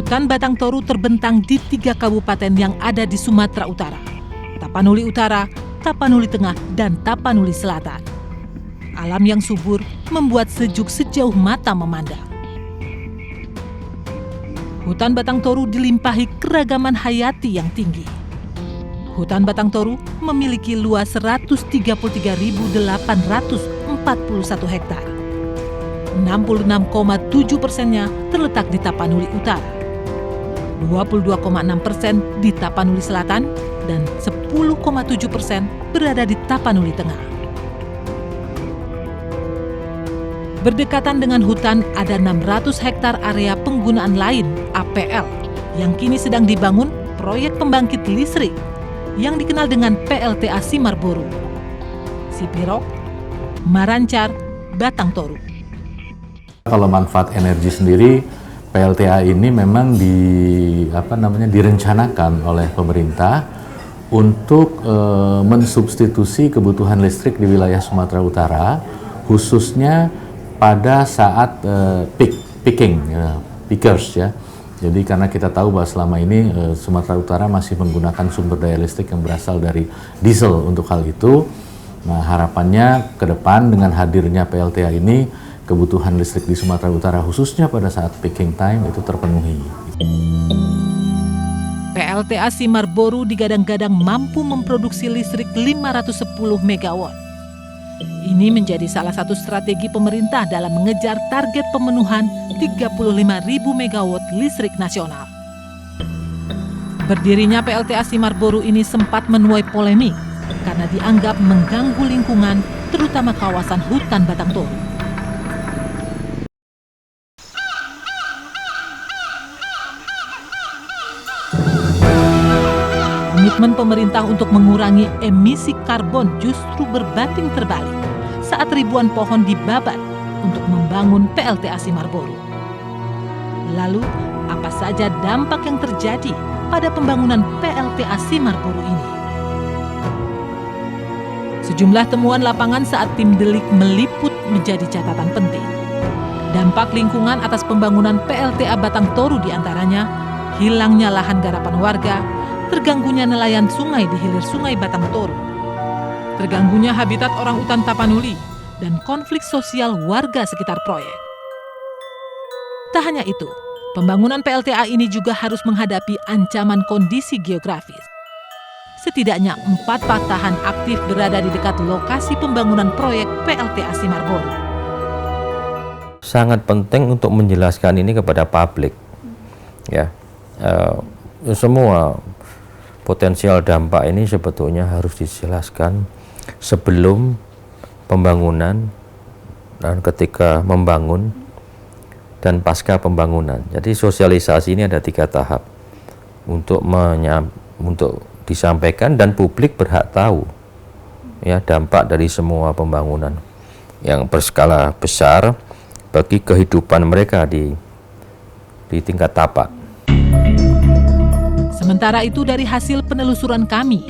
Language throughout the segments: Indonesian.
Hutan Batang Toru terbentang di 3 kabupaten yang ada di Sumatera Utara, Tapanuli Utara, Tapanuli Tengah, dan Tapanuli Selatan. Alam yang subur membuat sejuk sejauh mata memandang. Hutan Batang Toru dilimpahi keragaman hayati yang tinggi. Hutan Batang Toru memiliki luas 133.841 hektar. 66,7%-nya terletak di Tapanuli Utara, 22,6% di Tapanuli Selatan, dan 10,7% berada di Tapanuli Tengah. Berdekatan dengan hutan ada 600 hektar area penggunaan lain (APL) yang kini sedang dibangun proyek pembangkit listrik yang dikenal dengan PLTA Simarboru, Sipirok, Marancar, Batang Toru. Kalau manfaat energi sendiri, PLTA ini memang direncanakan oleh pemerintah untuk mensubstitusi kebutuhan listrik di wilayah Sumatera Utara, khususnya pada saat peakers ya. Jadi karena kita tahu bahwa selama ini Sumatera Utara masih menggunakan sumber daya listrik yang berasal dari diesel untuk hal itu. Nah, harapannya ke depan dengan hadirnya PLTA ini, kebutuhan listrik di Sumatera Utara khususnya pada saat peaking time itu terpenuhi. PLTA Simarboru digadang-gadang mampu memproduksi listrik 510 MW. Ini menjadi salah satu strategi pemerintah dalam mengejar target pemenuhan 35.000 MW listrik nasional. Berdirinya PLTA Simarboru ini sempat menuai polemik karena dianggap mengganggu lingkungan, terutama kawasan hutan Batang Toru. Komitmen pemerintah untuk mengurangi emisi karbon justru berbanding terbalik saat ribuan pohon dibabat untuk membangun PLTA Simarboru. Lalu, apa saja dampak yang terjadi pada pembangunan PLTA Simarboru ini? Sejumlah temuan lapangan saat tim delik meliput menjadi catatan penting. Dampak lingkungan atas pembangunan PLTA Batang Toru diantaranya hilangnya lahan garapan warga, terganggunya nelayan sungai di hilir sungai Batang Toru, terganggunya habitat orang utan Tapanuli, dan konflik sosial warga sekitar proyek. Tak hanya itu, pembangunan PLTA ini juga harus menghadapi ancaman kondisi geografis. Setidaknya 4 patahan aktif berada di dekat lokasi pembangunan proyek PLTA Simarboru. Sangat penting untuk menjelaskan ini kepada publik. Ya, semua potensial dampak ini sebetulnya harus dijelaskan sebelum pembangunan dan ketika membangun dan pasca pembangunan. Jadi sosialisasi ini ada 3 tahap untuk disampaikan dan publik berhak tahu ya dampak dari semua pembangunan yang berskala besar bagi kehidupan mereka di tingkat tapak. Sementara itu dari hasil penelusuran kami,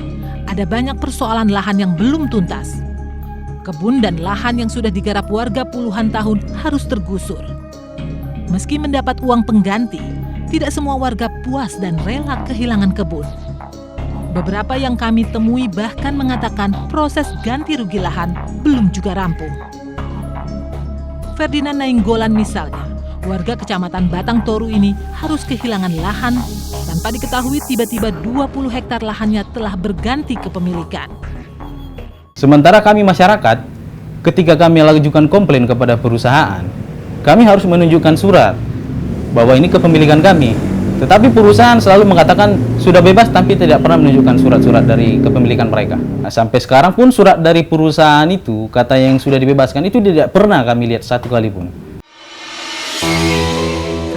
ada banyak persoalan lahan yang belum tuntas. Kebun dan lahan yang sudah digarap warga puluhan tahun harus tergusur. Meski mendapat uang pengganti, tidak semua warga puas dan rela kehilangan kebun. Beberapa yang kami temui bahkan mengatakan proses ganti rugi lahan belum juga rampung. Ferdinand Nainggolan misalnya, warga kecamatan Batang Toru ini harus kehilangan lahan tanpa diketahui tiba-tiba 20 hektar lahannya telah berganti kepemilikan. Sementara kami masyarakat, ketika kami mengajukan komplain kepada perusahaan, kami harus menunjukkan surat bahwa ini kepemilikan kami. Tetapi perusahaan selalu mengatakan sudah bebas tapi tidak pernah menunjukkan surat-surat dari kepemilikan mereka. Nah, sampai sekarang pun surat dari perusahaan itu, kata yang sudah dibebaskan itu tidak pernah kami lihat satu kali pun.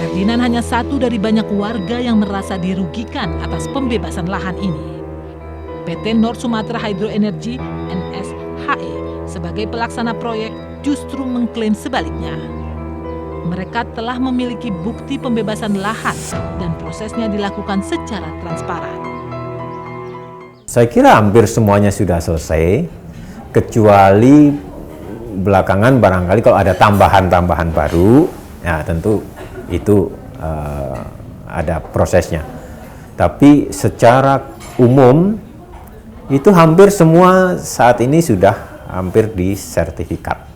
Ferdinand hanya satu dari banyak warga yang merasa dirugikan atas pembebasan lahan ini. PT North Sumatra Hydro Energy (NSHE) sebagai pelaksana proyek justru mengklaim sebaliknya. Mereka telah memiliki bukti pembebasan lahan dan prosesnya dilakukan secara transparan. Saya kira hampir semuanya sudah selesai, kecuali belakangan barangkali kalau ada tambahan-tambahan baru, ya tentu itu ada prosesnya. Tapi secara umum itu hampir semua saat ini sudah hampir disertifikat.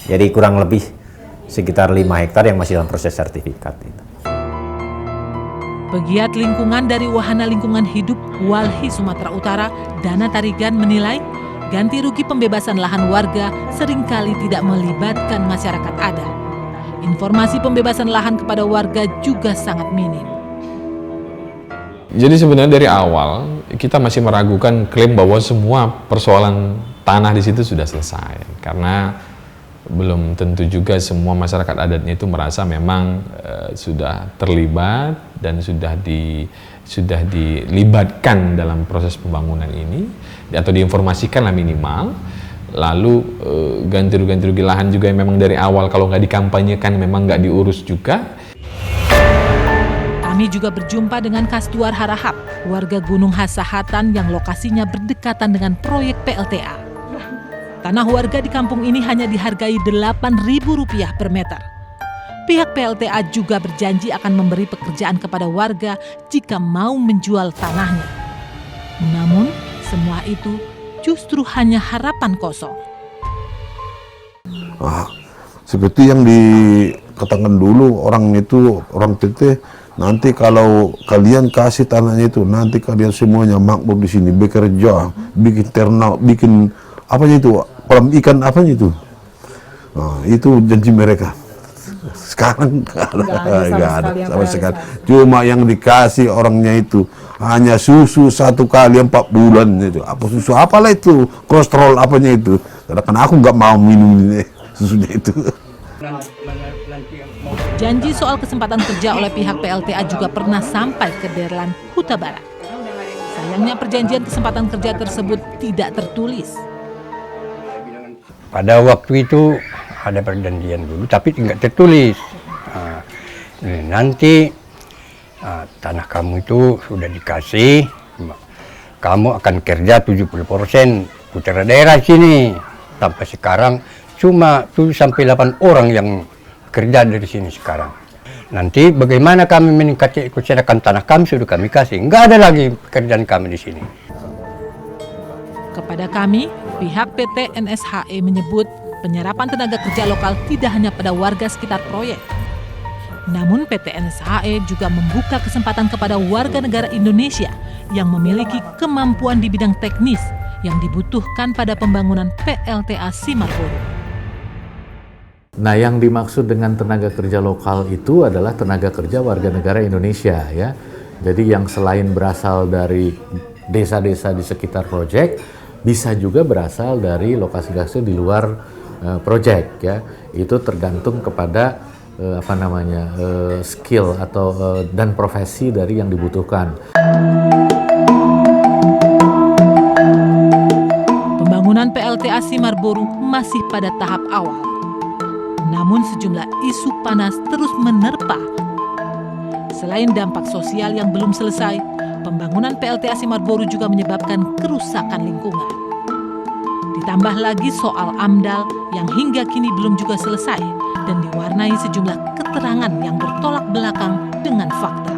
Jadi kurang lebih sekitar 5 hektar yang masih dalam proses sertifikat itu. Pegiat lingkungan dari Wahana Lingkungan Hidup Walhi Sumatera Utara, Dana Tarigan menilai ganti rugi pembebasan lahan warga seringkali tidak melibatkan masyarakat adat. Informasi pembebasan lahan kepada warga juga sangat minim. Jadi sebenarnya dari awal kita masih meragukan klaim bahwa semua persoalan tanah di situ sudah selesai, karena belum tentu juga semua masyarakat adatnya itu merasa memang sudah terlibat dan sudah dilibatkan dalam proses pembangunan ini atau diinformasikan lah minimal. Lalu ganti rugi lahan juga yang memang dari awal kalau nggak dikampanyekan memang nggak diurus juga. Kami juga berjumpa dengan Kasduar Harahap, warga Gunung Hasahatan yang lokasinya berdekatan dengan proyek PLTA. Tanah warga di kampung ini hanya dihargai Rp8.000 per meter. Pihak PLTA juga berjanji akan memberi pekerjaan kepada warga jika mau menjual tanahnya. Namun, semua itu justru hanya harapan kosong. Seperti yang dikatakan dulu orang teteh, nanti kalau kalian kasih tanahnya itu, nanti kalian semuanya makmur di sini, bekerja, bikin ternak, bikin apanya itu, kolam ikan apanya itu. Nah, itu janji mereka. Sekarang nggak ada sama sekali. Cuma yang dikasih orangnya itu hanya susu 1 kali 4 bulan itu. Apa susu apalah itu, kolesterol apanya itu. Karena aku nggak mau minum susunya itu. Janji soal kesempatan kerja oleh pihak PLTA juga pernah sampai ke Derlan, Huta Barat. Sayangnya perjanjian kesempatan kerja tersebut tidak tertulis. Pada waktu itu ada perjanjian dulu, tapi tidak tertulis. Nanti tanah kamu itu sudah dikasih, kamu akan kerja 70% putra daerah sini. Sampai sekarang cuma 7-8 orang yang kerja dari sini sekarang. Nanti bagaimana kami meningkatkan ikut-sertakan tanah kami sudah kami kasih. Nggak ada lagi pekerjaan kami di sini. Kepada kami, pihak PT NSHE menyebut penyerapan tenaga kerja lokal tidak hanya pada warga sekitar proyek. Namun PT NSHE juga membuka kesempatan kepada warga negara Indonesia yang memiliki kemampuan di bidang teknis yang dibutuhkan pada pembangunan PLTA Simarburu. Nah, yang dimaksud dengan tenaga kerja lokal itu adalah tenaga kerja warga negara Indonesia, ya. Jadi yang selain berasal dari desa-desa di sekitar proyek, bisa juga berasal dari lokasi-lokasi di luar proyek, ya. Itu tergantung kepada skill atau dan profesi dari yang dibutuhkan. Pembangunan PLTA Simarburu masih pada tahap awal. Namun sejumlah isu panas terus menerpa. Selain dampak sosial yang belum selesai, pembangunan PLTA Simarburu juga menyebabkan kerusakan lingkungan. Ditambah lagi soal AMDAL yang hingga kini belum juga selesai dan diwarnai sejumlah keterangan yang bertolak belakang dengan fakta.